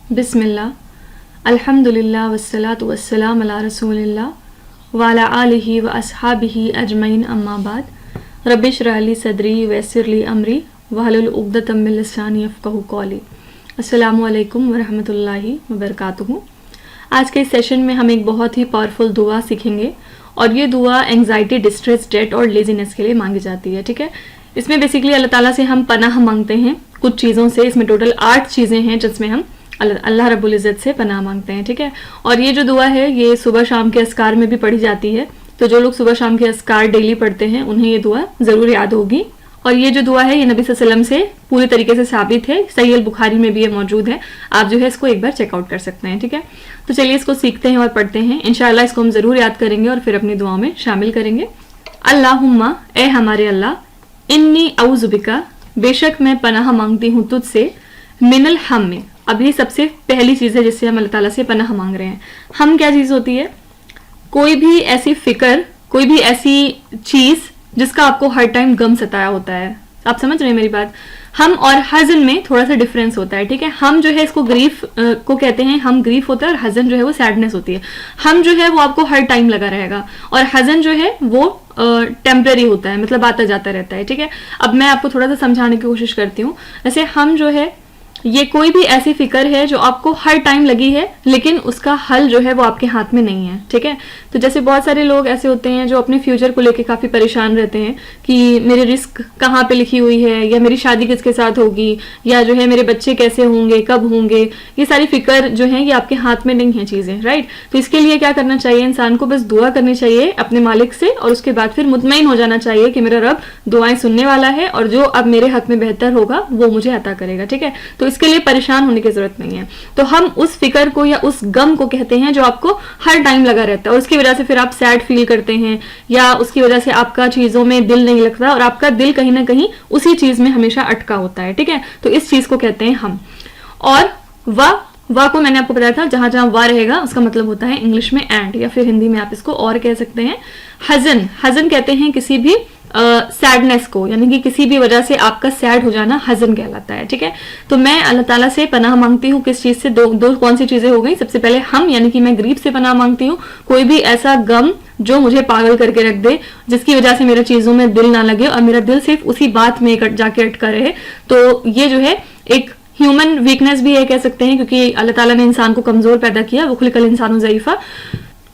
بسم اللہ الحمدللہ والصلاۃ والسلام علی رسول اللہ وعلی آلہ واصحابہ اجمعین اما بعد رب اشرح لی صدری ویسر لی امری واحلل عقدۃ من لسانی یفقہوا قولی. السلام علیکم ورحمۃ اللہ وبرکاتہ. آج کے اس سیشن میں ہم ایک بہت ہی پاورفل دعا سیکھیں گے اور یہ دعا انگزائٹی، ڈسٹریس، ڈیٹ اور لیزینس کے لیے مانگی جاتی ہے. ٹھیک ہے، اس میں بیسیکلی اللہ تعالیٰ سے ہم پناہ مانگتے ہیں کچھ چیزوں سے. اس میں ٹوٹل 8 چیزیں ہیں جس میں ہم اللہ رب العزت سے پناہ مانگتے ہیں. ٹھیک ہے، اور یہ جو دعا ہے یہ صبح شام کے اذکار میں بھی پڑھی جاتی ہے. تو جو لوگ صبح شام کے اذکار ڈیلی پڑھتے ہیں انہیں یہ دعا ضرور یاد ہوگی. اور یہ جو دعا ہے یہ نبی صلی اللہ علیہ وسلم سے پوری طریقے سے ثابت ہے. صحیح البخاری میں بھی یہ موجود ہے. آپ جو ہے اس کو ایک بار چیک آؤٹ کر سکتے ہیں. ٹھیک ہے، تو چلیے اس کو سیکھتے ہیں اور پڑھتے ہیں. انشاءاللہ اس کو ہم ضرور یاد کریں گے اور پھر اپنی دعاؤں میں شامل کریں گے. اللہم، اے ہمارے اللہ، انی اعوذ بکا، بے شک میں پناہ مانگتی ہوں تجھ سے، من الہم. اب یہ سب سے پہلی چیز ہے جس سے ہم اللہ تعالیٰ سے پناہ مانگ رہے ہیں. ہم کیا چیز ہوتی ہے؟ کوئی بھی ایسی فکر، کوئی بھی ایسی چیز جس کا آپ کو ہر ٹائم غم ستایا ہوتا ہے. آپ سمجھ رہے ہیں میری بات؟ ہم اور حزن میں تھوڑا سا ڈفرینس ہوتا ہے. ٹھیک ہے، ہم جو ہے اس کو گریف کو کہتے ہیں، ہم گریف ہوتا ہے، اور حزن جو ہے وہ سیڈنس ہوتی ہے. ہم جو ہے وہ آپ کو ہر ٹائم لگا رہے گا، اور حزن جو ہے وہ ٹیمپرری ہوتا ہے، مطلب آتا جاتا رہتا ہے. ٹھیک ہے، اب میں آپ کو تھوڑا سا سمجھانے کی کوشش کرتی ہوں. جیسے ہم جو ہے یہ کوئی بھی ایسی فکر ہے جو آپ کو ہر ٹائم لگی ہے لیکن اس کا حل جو ہے وہ آپ کے ہاتھ میں نہیں ہے. ٹھیک ہے، تو جیسے بہت سارے لوگ ایسے ہوتے ہیں جو اپنے فیوچر کو لے کے کافی پریشان رہتے ہیں کہ میرے رزق کہاں پہ لکھی ہوئی ہے، یا میری شادی کس کے ساتھ ہوگی، یا جو ہے میرے بچے کیسے ہوں گے، کب ہوں گے. یہ ساری فکر جو ہیں یہ آپ کے ہاتھ میں نہیں ہیں چیزیں، رائٹ؟ تو اس کے لیے کیا کرنا چاہیے؟ انسان کو بس دعا کرنی چاہیے اپنے مالک سے، اور اس کے بعد پھر مطمئن ہو جانا چاہیے کہ میرا رب دعائیں سننے والا ہے اور جو اب میرے حق میں بہتر ہوگا وہ مجھے عطا کرے گا. ٹھیک ہے، تو اس کے لیے پریشان ہونے کی ضرورت نہیں ہے. تو ہم اس فکر کو یا اس غم کو کہتے ہیں جو آپ کو ہر ٹائم لگا رہتا ہے، اور اس کی وجہ سے پھر آپ سیڈ فیل کرتے ہیں، یا اس کی وجہ سے آپ کا چیزوں میں دل نہیں لگتا اور آپ کا دل کہیں نہ کہیں اسی چیز میں ہمیشہ اٹکا ہوتا ہے. ٹھیک ہے، تو اس چیز کو کہتے ہیں ہم. اور وا کو میں نے آپ کو بتایا تھا، جہاں جہاں وا رہے گا اس کا مطلب ہوتا ہے انگلش میں اینڈ، یا پھر ہندی میں آپ اس کو اور کہہ سکتے ہیں حزن کہتے ہیں کسی بھی سیڈنس کو، یعنی کہ کسی بھی وجہ سے آپ کا سیڈ ہو جانا حزن کہلاتا ہے. ٹھیک ہے، تو میں اللہ تعالیٰ سے پناہ مانگتی ہوں کس چیز سے؟ دو کون سی چیزیں ہو گئی؟ سب سے پہلے ہم، یعنی کہ میں گریف سے پناہ مانگتی ہوں، کوئی بھی ایسا غم جو مجھے پاگل کر کے رکھ دے، جس کی وجہ سے میرے چیزوں میں دل نہ لگے اور میرا دل صرف اسی بات میں جا کے اٹکا رہے. تو یہ جو ہے ایک ہیومن ویکنس بھی ہے کہہ سکتے ہیں، کیونکہ اللہ تعالیٰ نے انسان کو کمزور پیدا کیا، وخلق الانسان ضعیفا.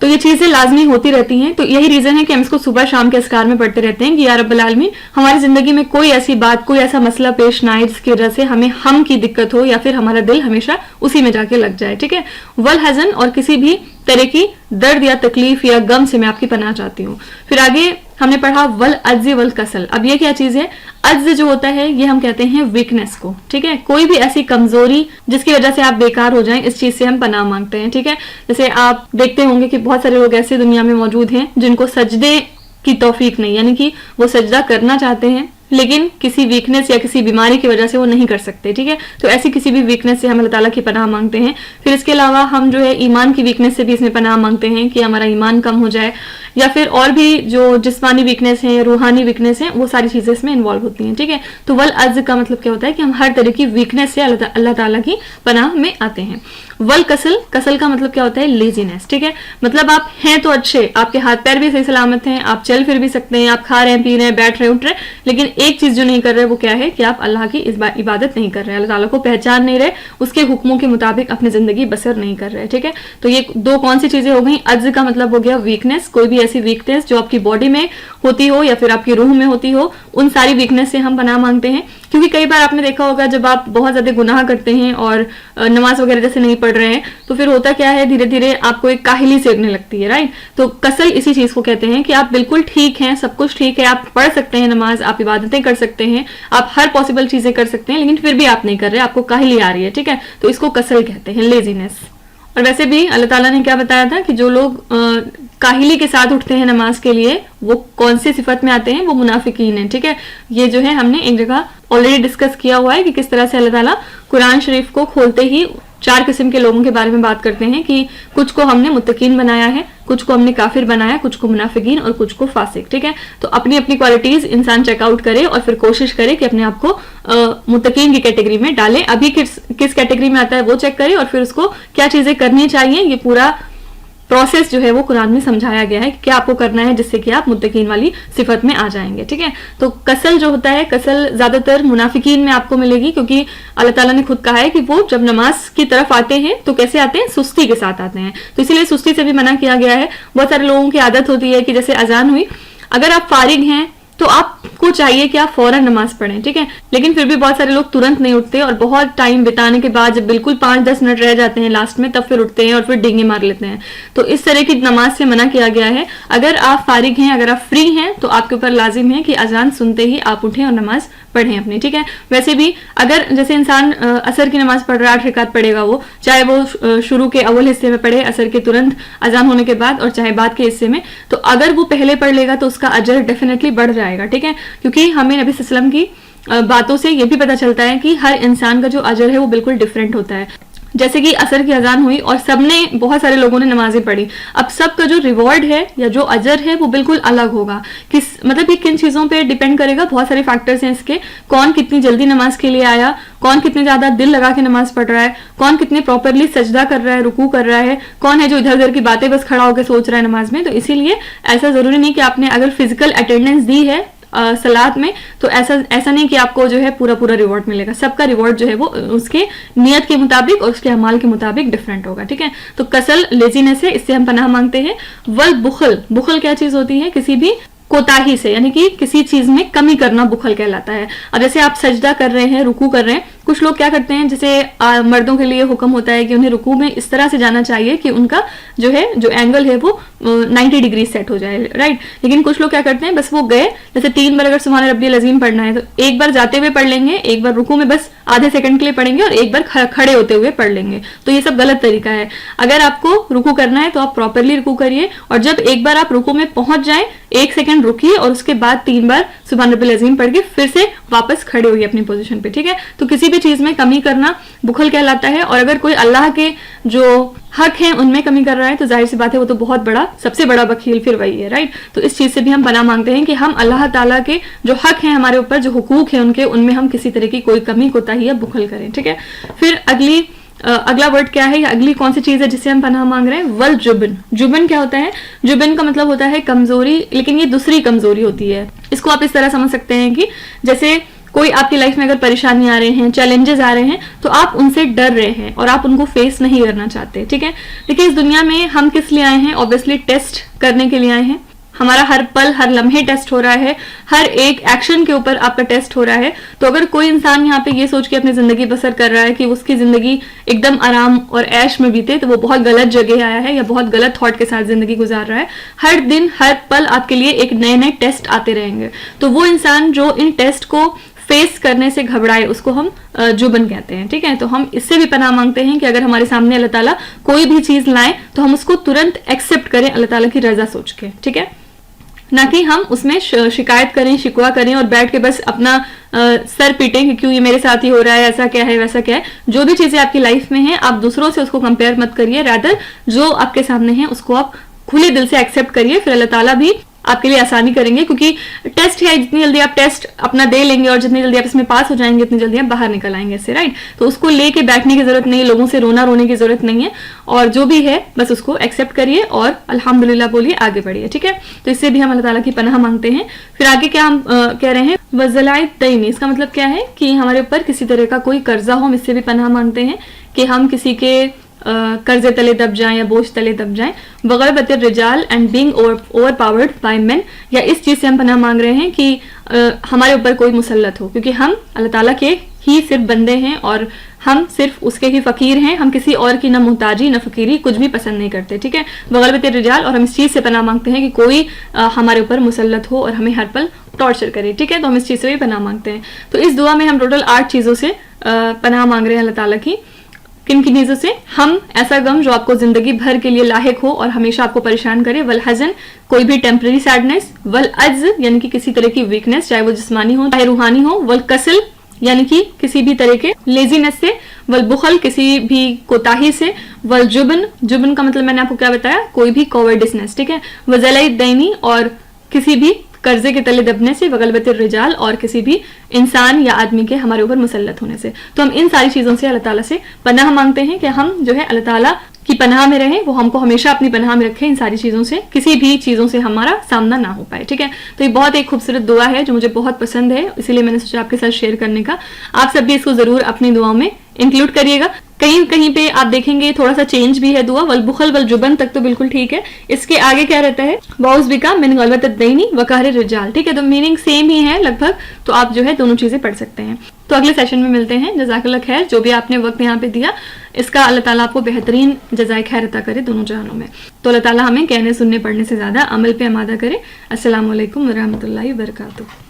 تو یہ چیزیں لازمی ہوتی رہتی ہیں. تو یہی ریزن ہے کہ ہم اس کو صبح شام کے اذکار میں پڑھتے رہتے ہیں کہ یا رب العالمین ہماری زندگی میں کوئی ایسی بات، کوئی ایسا مسئلہ پیش نہ آئے جس کی وجہ سے ہمیں ہم کی دقت ہو، یا پھر ہمارا دل ہمیشہ اسی میں جا کے لگ جائے. ٹھیک ہے، والحزن، اور کسی بھی طرح کی درد یا تکلیف یا غم سے میں آپ کی پناہ چاہتی ہوں. پھر آگے ہم نے پڑھا والعجز والکسل. اب یہ کیا چیز ہے؟ عجز جو ہوتا ہے یہ ہم کہتے ہیں ویکنس کو. ٹھیک ہے، کوئی بھی ایسی کمزوری جس کی وجہ سے آپ بیکار ہو جائیں، اس چیز سے ہم پناہ مانگتے ہیں. ٹھیک ہے، جیسے آپ دیکھتے ہوں گے کہ بہت سارے لوگ ایسے دنیا میں موجود ہیں جن کو سجدے کی توفیق نہیں، یعنی کہ وہ سجدہ کرنا چاہتے ہیں لیکن کسی ویکنس یا کسی بیماری کی وجہ سے وہ نہیں کر سکتے. ٹھیک ہے، تو ایسی کسی بھی ویکنس سے ہم اللہ تعالیٰ کی پناہ مانگتے ہیں. پھر اس کے علاوہ ہم جو ہے ایمان کی ویکنس سے بھی اس میں پناہ مانگتے ہیں کہ ہمارا ایمان کم ہو جائے، یا پھر اور بھی جو جسمانی ویکنس ہیں، روحانی ویکنس ہیں، وہ ساری چیزیں اس میں انوالو ہوتی ہیں. ٹھیک ہے، تو والعجز کا مطلب کیا ہوتا ہے کہ ہم ہر طرح کی ویکنس سے اللہ تعالیٰ کی پناہ میں آتے ہیں. والکسل، کسل کا مطلب کیا ہوتا ہے؟ لیزینس. ٹھیک ہے، مطلب آپ ہیں تو اچھے، آپ کے ہاتھ پیر بھی صحیح سلامت ہیں، آپ چل پھر بھی سکتے ہیں، آپ کھا رہے ہیں، پی رہے ہیں، بیٹھ رہے ہیں، اٹھ رہے ہیں، لیکن ایک چیز جو نہیں کر رہے وہ کیا ہے کہ آپ اللہ کی عبادت نہیں کر رہے، اللہ تعالیٰ کو پہچان نہیں رہے، اس کے حکموں کے مطابق اپنی زندگی بسر نہیں کر رہے. ٹھیک ہے، تو یہ دو کون سی چیزیں ہو گئیں؟ عجز کا مطلب ہو گیا ویکنس، کوئی بھی ایسی ویکنس جو آپ کی باڈی میں ہوتی ہو یا پھر آپ کی روح میں ہوتی ہو، ان ساری ویکنس سے ہم پناہ مانگتے ہیں. کیونکہ کئی بار آپ نے دیکھا ہوگا جب آپ بہت زیادہ گناہ کرتے ہیں اور نماز وغیرہ جیسے نہیں پڑھ رہے ہیں تو پھر ہوتا کیا ہے، دھیرے دھیرے آپ کو ایک کاہلی سیکھنے لگتی ہے، رائٹ؟ تو کسل اسی چیز کو کہتے ہیں کہ آپ بالکل ٹھیک ہیں، سب کچھ ٹھیک ہے، آپ پڑھ سکتے ہیں نماز، آپ عبادتیں کر سکتے ہیں، آپ ہر پاسبل چیزیں کر سکتے ہیں، لیکن پھر بھی آپ نہیں کر رہے، آپ کو کاہلی آ رہی ہے. ٹھیک ہے، تو اس کو کسل کہتے ہیں، لیزینس. اور ویسے بھی اللہ تعالیٰ نے کیا بتایا تھا کہ جو لوگ کاہلی کے ساتھ اٹھتے ہیں نماز کے لیے وہ کون سی صفت میں آتے ہیں؟ وہ منافقین ہیں. ٹھیک ہے، یہ جو ہے ہم نے ایک جگہ آلریڈی ڈسکس کیا ہوا ہے کہ کس طرح سے اللہ تعالیٰ قرآن شریف کو کھولتے ہی 4 قسم کے لوگوں کے بارے میں بات کرتے ہیں کہ کچھ کو ہم نے متقین بنایا ہے, کچھ کو ہم نے کافر بنایا, کچھ کو منافقین اور کچھ کو فاسق. ٹھیک ہے, تو اپنی اپنی کوالٹیز انسان چیک آؤٹ کرے اور پھر کوشش کرے کہ اپنے آپ کو متقین کی کیٹیگری میں ڈالے. ابھی کس کیٹیگری میں آتا ہے وہ چیک کرے, اور پھر اس کو کیا چیزیں کرنی چاہیے. یہ پورا پروسیس جو ہے وہ قرآن میں سمجھایا گیا ہے کہ کیا آپ کو کرنا ہے جس سے کہ آپ متقین والی صفت میں آ جائیں گے. ٹھیک ہے, تو کسل جو ہوتا ہے, کسل زیادہ تر منافقین میں آپ کو ملے گی, کیونکہ اللہ تعالیٰ نے خود کہا ہے کہ وہ جب نماز کی طرف آتے ہیں تو کیسے آتے ہیں, سستی کے ساتھ آتے ہیں. تو اسی لیے سستی سے بھی منع کیا گیا ہے. بہت سارے لوگوں کی عادت ہوتی ہے کہ جیسے اذان ہوئی, اگر آپ فارغ ہیں تو آپ کو چاہیے کہ آپ فوراً نماز پڑھیں. ٹھیک ہے, لیکن پھر بھی بہت سارے لوگ ترنت نہیں اٹھتے, اور بہت ٹائم بتانے کے بعد جب بالکل 5-10 منٹ رہ جاتے ہیں لاسٹ میں, تب پھر اٹھتے ہیں اور پھر ڈینگے مار لیتے ہیں. تو اس طرح کی نماز سے منع کیا گیا ہے. اگر آپ فارغ ہیں, اگر آپ فری ہیں, تو آپ کے اوپر لازم ہے کہ اذان سنتے ہی آپ اٹھیں اور نماز پڑھیں اپنی. ٹھیک ہے, ویسے بھی اگر جیسے انسان عصر کی نماز پڑھ رہا ہے, 8 رکعت پڑھے گا, وہ چاہے وہ شروع کے اول حصے میں پڑھے عصر کے ترنت اذان ہونے کے بعد, اور چاہے بعد کے حصے میں, تو اگر وہ پہلے پڑھ لے گا تو اس کا اجر ڈیفینیٹلی بڑھ جائے گا. ٹھیک ہے, کیونکہ ہمیں نبی صلی اللہ علیہ وسلم کی باتوں سے یہ بھی پتہ چلتا ہے کہ ہر انسان کا جو اجر ہے وہ بالکل ڈیفرنٹ ہوتا ہے. جیسے کہ عصر کی اذان ہوئی اور سب نے, بہت سارے لوگوں نے نمازیں پڑھی, اب سب کا جو ریوارڈ ہے یا جو اجر ہے وہ بالکل الگ ہوگا. مطلب یہ کن چیزوں پہ ڈیپینڈ کرے گا, بہت سارے فیکٹرز ہیں اس کے. کون کتنی جلدی نماز کے لیے آیا, کون کتنے زیادہ دل لگا کے نماز پڑھ رہا ہے, کون کتنے پراپرلی سجدہ کر رہا ہے, رکوع کر رہا ہے, کون ہے جو ادھر ادھر کی باتیں بس کھڑا ہو کے سوچ رہا ہے نماز میں. تو اسی لیے ایسا ضروری نہیں کہ آپ نے اگر فزیکل اٹینڈنس دی ہے صلاۃ میں تو ایسا نہیں کہ آپ کو جو ہے پورا ریوارڈ ملے گا. سب کا ریوارڈ جو ہے وہ اس کے نیت کے مطابق اور اس کے اعمال کے مطابق ڈفرینٹ ہوگا. ٹھیک ہے, تو کسل لیزینس ہے, اس سے ہم پناہ مانگتے ہیں. والبخل, بخل کیا چیز ہوتی ہے, کسی بھی کوتاہی سے, یعنی کہ کسی چیز میں کمی کرنا بخل کہلاتا ہے. اب جیسے آپ سجدہ کر رہے ہیں, رکوع کر رہے ہیں, کچھ لوگ کیا کرتے ہیں, جیسے مردوں کے لیے حکم ہوتا ہے کہ انہیں رکوع میں اس طرح سے جانا چاہیے کہ ان کا جو ہے جو اینگل ہے وہ 90 ڈگری سیٹ ہو جائے, رائٹ. لیکن کچھ لوگ کیا کرتے ہیں, بس وہ گئے, جیسے 3 بار اگر سبحان ربی العظیم پڑھنا ہے تو ایک بار جاتے ہوئے پڑھ لیں گے, ایک بار رکوع میں بس آدھے سیکنڈ کے لیے پڑھیں گے, اور ایک بار کھڑے ہوتے ہوئے پڑھ لیں گے. تو یہ سب غلط طریقہ ہے. اگر آپ کو رکوع کرنا ہے تو آپ پراپرلی رکوع کریے, اور جب ایک بار آپ رکوع میں پہنچ جائیں 1 سیکنڈ رکیے, اور اس کے بعد 3 بار سبحان ربی العظیم پڑھ کے پھر سے واپس کھڑے ہوئیے اپنی پوزیشن پہ. ٹھیک ہے, تو کسی بھی چیز میں کمی کرنا بخل کہلاتا ہے. اور اگر کوئی اللہ کے جو حق ہیں ان میں کمی کر رہا ہے تو ظاہر سی بات ہے وہ تو بہت بڑا, سب سے بڑا بخیل پھر وہی ہے, رائٹ. تو اس چیز سے بھی ہم پناہ مانگتے ہیں کہ ہم اللہ تعالیٰ کے جو حق ہیں ہمارے اوپر, جو حقوق ہیں ان میں ہم کسی طرح کی کوئی کمی کوتاہی یا بخل کریں. ٹھیک ہے, پھر اگلا ورڈ کیا ہے, یا اگلی کون سی چیز ہے جس سے ہم پناہ مانگ رہے ہیں, والجبن. جبن کیا ہوتا ہے, جبن کا مطلب ہوتا ہے کمزوری, لیکن یہ دوسری کمزوری ہوتی ہے. اس کو آپ اس طرح سمجھ سکتے ہیں کہ جیسے کوئی آپ کی لائف میں اگر پریشانی آ رہے ہیں, چیلنجز آ رہے ہیں, تو آپ ان سے ڈر رہے ہیں اور آپ ان کو فیس نہیں کرنا چاہتے. ٹھیک ہے, لیکن اس دنیا میں ہم کس لیے آئے ہیں, اوبیسلی ٹیسٹ کرنے کے لیے آئے ہیں. ہمارا ہر پل, ہر لمحے ٹیسٹ ہو رہا ہے, ہر ایک ایکشن کے اوپر آپ کا ٹیسٹ ہو رہا ہے. تو اگر کوئی انسان یہاں پہ یہ سوچ کے اپنی زندگی بسر کر رہا ہے کہ اس کی زندگی ایک دم آرام اور عیش میں بیتے, تو وہ بہت غلط جگہ آیا ہے یا بہت غلط تھاٹ کے ساتھ زندگی گزار رہا ہے. ہر دن, ہر پل آپ کے لیے ایک نئے ٹیسٹ آتے رہیں گے. تو وہ انسان جو ان ٹیسٹ کو فیس کرنے سے گھبرائے, اس کو ہم جبن کہتے ہیں. ٹھیک ہے, تو ہم اس سے بھی پناہ مانگتے ہیں کہ اگر ہمارے سامنے اللہ تعالیٰ کوئی بھی چیز لائیں تو ہم اس کو ترنت ایکسیپٹ کریں اللہ تعالیٰ کی رضا سوچ کے. ٹھیک ہے, نہ کہ ہم اس میں شکایت کریں, شکوہ کریں اور بیٹھ کے بس اپنا سر پیٹیں کہ کیوں یہ میرے ساتھ ہی ہو رہا ہے, ایسا کیا ہے, ویسا کیا ہے. جو بھی چیزیں آپ کی لائف میں ہیں آپ دوسروں سے اس کو کمپیئر مت کریے, رادر جو آپ کے سامنے ہیں اس کو آپ کھلے دل سے ایکسیپٹ کریے. پھر اللہ تعالیٰ بھی آپ کے لیے آسانی کریں گے, کیونکہ ٹیسٹ ہے, جتنی جلدی آپ ٹیسٹ اپنا دے لیں گے اور جتنی جلدی آپ اس میں پاس ہو جائیں گے اتنی جلدی آپ باہر نکل آئیں گے اس سے, رائٹ. تو اس کو لے کے بیٹھنے کی ضرورت نہیں, لوگوں سے رونے کی ضرورت نہیں ہے, اور جو بھی ہے بس اس کو ایکسیپٹ کریے اور الحمدللہ بولیے, آگے بڑھیے. ٹھیک ہے, تو اس سے بھی ہم اللہ تعالیٰ کی پناہ مانگتے ہیں. پھر آگے کیا ہم کہہ رہے ہیں, وزلائے دین, اس کا مطلب کیا ہے کہ ہمارے اوپر کسی طرح کا کوئی قرضہ ہو, ہم اس سے بھی پناہ مانگتے ہیں کہ ہم کسی کے قرضے تلے دب جائیں یا بوجھ تلے دب جائیں. بغلبۃ الرجال and being over powered by men, یا اس چیز سے ہم پناہ مانگ رہے ہیں کہ ہمارے اوپر کوئی مسلط ہو, کیونکہ ہم اللہ تعالیٰ کے ہی صرف بندے ہیں اور ہم صرف اس کے ہی فقیر ہیں. ہم کسی اور کی نہ محتاجی نہ فقیری کچھ بھی پسند نہیں کرتے. ٹھیک ہے, بغلبۃ الرجال, اور ہم اس چیز سے پناہ مانگتے ہیں کہ کوئی ہمارے اوپر مسلط ہو اور ہمیں ہر پل ٹارچر کرے. ٹھیک ہے, تو ہم اس چیز سے بھی پناہ مانگتے ہیں. تو اس دعا میں ہم ٹوٹل 8 چیزوں سے پناہ مانگ رہے ہیں اللہ تعالیٰ کی. کن کن چیزوں سے, ہم ایسا غم جو آپ کو زندگی بھر کے لیے لاحق ہو اور ہمیشہ آپ کو پریشان کرے, والحزن, کوئی بھی ٹیمپرری سیڈنس, والعجز, یعنی کہ کسی طرح کی ویکنس, چاہے وہ جسمانی ہو چاہے روحانی ہو, والکسل, یعنی کہ کسی بھی طرح کے لیزینس سے، والبخل کسی بھی کوتاہی سے، والجبن، جبن کا مطلب میں نے آپ کو کیا بتایا، کوئی بھی کوورڈسنس، ٹھیک ہے، وزلع الدینی، اور کسی بھی قرضے کے تلے دبنے سے، وغلبۃ الرجال، اور کسی بھی انسان یا آدمی کے ہمارے اوپر مسلط ہونے سے. تو ہم ان ساری چیزوں سے اللہ تعالیٰ سے پناہ مانگتے ہیں کہ ہم جو ہے اللہ تعالیٰ کی پناہ میں رہیں، وہ ہم کو ہمیشہ اپنی پناہ میں رکھے، ان ساری چیزوں سے کسی بھی چیزوں سے ہمارا سامنا نہ ہو پائے. ٹھیک ہے، تو یہ بہت ایک خوبصورت دعا ہے جو مجھے بہت پسند ہے، اسی لیے میں نے سوچا آپ کے ساتھ شیئر کرنے کا. آپ سب بھی اس کو ضرور اپنی دعاؤں میں انکلوڈ کریے گا. کہیں کہیں پہ آپ دیکھیں گے تھوڑا سا چینج بھی ہے دعا، والبخل والجبن تک تو بالکل ٹھیک ہے، اس کے آگے کیا رہتا ہے، واعوذ بک من غلبۃ الدین وقہر الرجال. ٹھیک ہے، تو میننگ سیم ہی ہے لگ بھگ، تو آپ جو ہے دونوں چیزیں پڑھ سکتے ہیں. تو اگلے سیشن میں ملتے ہیں. جزاک اللہ خیر، جو بھی آپ نے وقت یہاں پہ دیا اس کا اللہ تعالیٰ آپ کو بہترین جزائے خیر عطا کرے دونوں جہانوں میں. تو اللہ تعالیٰ ہمیں کہنے سننے پڑھنے سے زیادہ عمل پہ آمادہ کرے. السلام علیکم ورحمۃ اللہ وبرکاتہ.